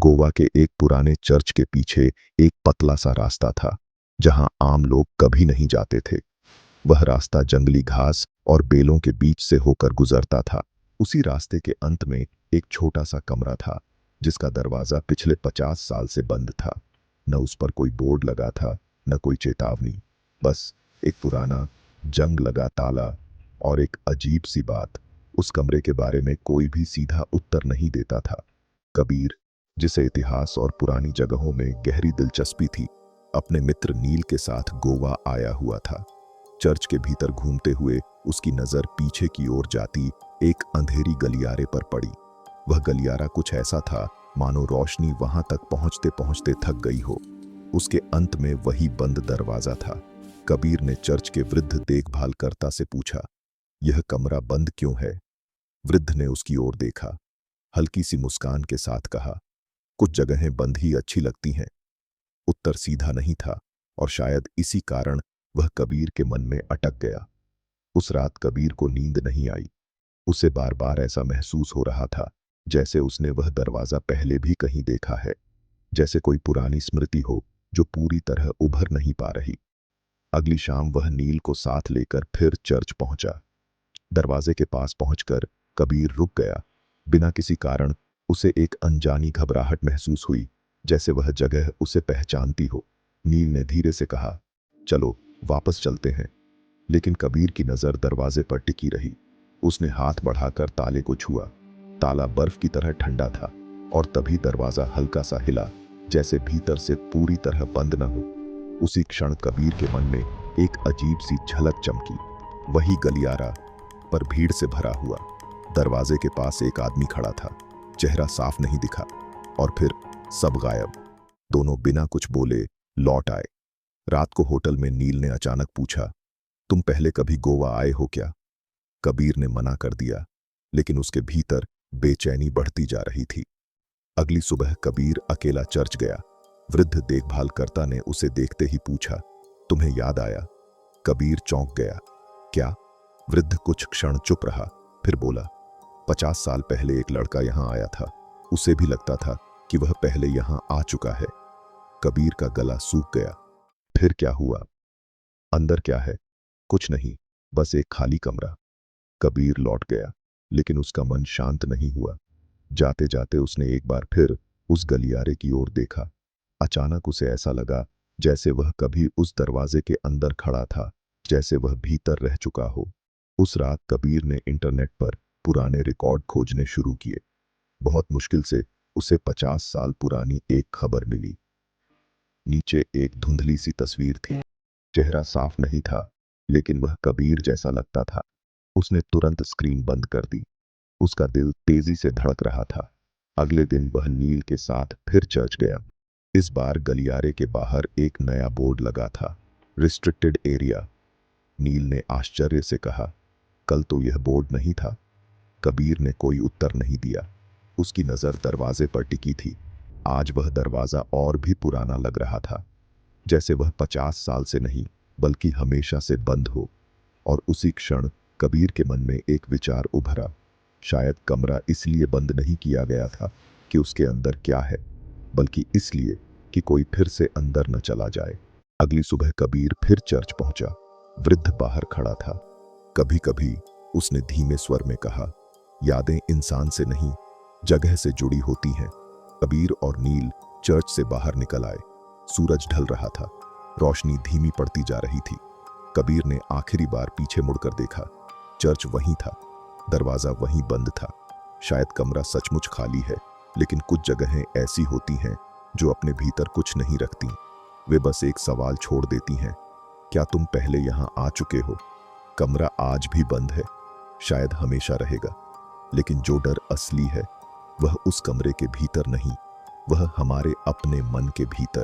गोवा के एक पुराने चर्च के पीछे एक पतला सा रास्ता था, जहां आम लोग कभी नहीं जाते थे। वह रास्ता जंगली घास और बेलों के बीच से होकर गुजरता था। उसी रास्ते के अंत में एक छोटा सा कमरा था, जिसका दरवाजा पिछले 50 साल से बंद था। न उस पर कोई बोर्ड लगा था, न कोई चेतावनी, बस एक पुराना जंग लगा ताला और एक अजीब सी बात। उस कमरे के बारे में कोई भी सीधा उत्तर नहीं देता था। कबीर, जिसे इतिहास और पुरानी जगहों में गहरी दिलचस्पी थी, अपने मित्र नील के साथ गोवा आया हुआ था। चर्च के भीतर घूमते हुए उसकी नजर पीछे की ओर जाती एक अंधेरी गलियारे पर पड़ी। वह गलियारा कुछ ऐसा था मानो रोशनी वहां तक पहुंचते पहुंचते थक गई हो। उसके अंत में वही बंद दरवाजा था। कबीर ने चर्च के वृद्ध देखभालकर्ता से पूछा, यह कमरा बंद क्यों है? वृद्ध ने उसकी ओर देखा, हल्की सी मुस्कान के साथ कहा, कुछ जगहें बंद ही अच्छी लगती हैं। उत्तर सीधा नहीं था, और शायद इसी कारण वह कबीर के मन में अटक गया। उस रात कबीर को नींद नहीं आई। उसे बार बार ऐसा महसूस हो रहा था जैसे उसने वह दरवाजा पहले भी कहीं देखा है, जैसे कोई पुरानी स्मृति हो जो पूरी तरह उभर नहीं पा रही। अगली शाम वह नील को साथ लेकर फिर चर्च पहुंचा। दरवाजे के पास पहुंचकर कबीर रुक गया। बिना किसी कारण उसे एक अनजानी घबराहट महसूस हुई, जैसे वह जगह उसे पहचानती हो। नील ने धीरे से कहा, चलो वापस चलते हैं। लेकिन कबीर की नजर दरवाजे पर टिकी रही। उसने हाथ बढ़ाकर ताले को छुआ। ताला बर्फ की तरह ठंडा था, और तभी दरवाजा हल्का सा हिला, जैसे भीतर से पूरी तरह बंद न हो। उसी क्षण कबीर के मन में एक अजीब सी झलक चमकी। वही गलियारा, पर भीड़ से भरा हुआ। दरवाजे के पास एक आदमी खड़ा था। चेहरा साफ नहीं दिखा, और फिर सब गायब। दोनों बिना कुछ बोले लौट आए। रात को होटल में नील ने अचानक पूछा, तुम पहले कभी गोवा आए हो क्या? कबीर ने मना कर दिया, लेकिन उसके भीतर बेचैनी बढ़ती जा रही थी। अगली सुबह कबीर अकेला चर्च गया। वृद्ध देखभालकर्ता ने उसे देखते ही पूछा, तुम्हें याद आया? कबीर चौंक गया। क्या? वृद्ध कुछ क्षण चुप रहा, फिर बोला, 50 साल पहले एक लड़का यहां आया था। उसे भी लगता था कि वह पहले यहां आ चुका है। कबीर का गला सूख गया। फिर क्या हुआ? अंदर क्या है? कुछ नहीं, बस एक खाली कमरा। कबीर लौट गया, लेकिन उसका मन शांत नहीं हुआ। जाते जाते उसने एक बार फिर उस गलियारे की ओर देखा। अचानक उसे ऐसा लगा जैसे वह कभी उस दरवाजे के अंदर खड़ा था, जैसे वह भीतर रह चुका हो। उस रात कबीर ने इंटरनेट पर पुराने रिकॉर्ड खोजने शुरू किए। बहुत मुश्किल से उसे 50 साल पुरानी एक खबर मिली। नीचे एक धुंधली सी तस्वीर थी। चेहरा साफ नहीं था, लेकिन वह कबीर जैसा लगता था। उसने तुरंत स्क्रीन बंद कर दी। उसका दिल तेजी से धड़क रहा था। अगले दिन वह नील के साथ फिर चर्च गया। इस बार गलियारे के बाहर एक नया बोर्ड लगा था, रिस्ट्रिक्टेड एरिया। नील ने आश्चर्य से कहा, कल तो यह बोर्ड नहीं था। कबीर ने कोई उत्तर नहीं दिया। उसकी नजर दरवाजे पर टिकी थी। आज वह दरवाजा और भी पुराना लग रहा था, जैसे वह 50 साल से नहीं, बल्कि हमेशा से बंद हो। और उसी क्षण कबीर के मन में एक विचार उभरा। शायद कमरा इसलिए बंद नहीं किया गया था कि उसके अंदर क्या है, बल्कि इसलिए कि कोई फिर से अंदर न चला जाए। अगली सुबह कबीर फिर चर्च पहुंचा। वृद्ध बाहर खड़ा था। कभी कभी, उसने धीमे स्वर में कहा, यादें इंसान से नहीं, जगह से जुड़ी होती हैं। कबीर और नील चर्च से बाहर निकल आए। सूरज ढल रहा था। रोशनी धीमी पड़ती जा रही थी। कबीर ने आखिरी बार पीछे मुड़कर देखा। चर्च वहीं था, दरवाजा वहीं बंद था। शायद कमरा सचमुच खाली है, लेकिन कुछ जगहें ऐसी होती हैं जो अपने भीतर कुछ नहीं रखती। वे बस एक सवाल छोड़ देती हैं, क्या तुम पहले यहां आ चुके हो? कमरा आज भी बंद है, शायद हमेशा रहेगा। लेकिन जो डर असली है, वह उस कमरे के भीतर नहीं, वह हमारे अपने मन के भीतर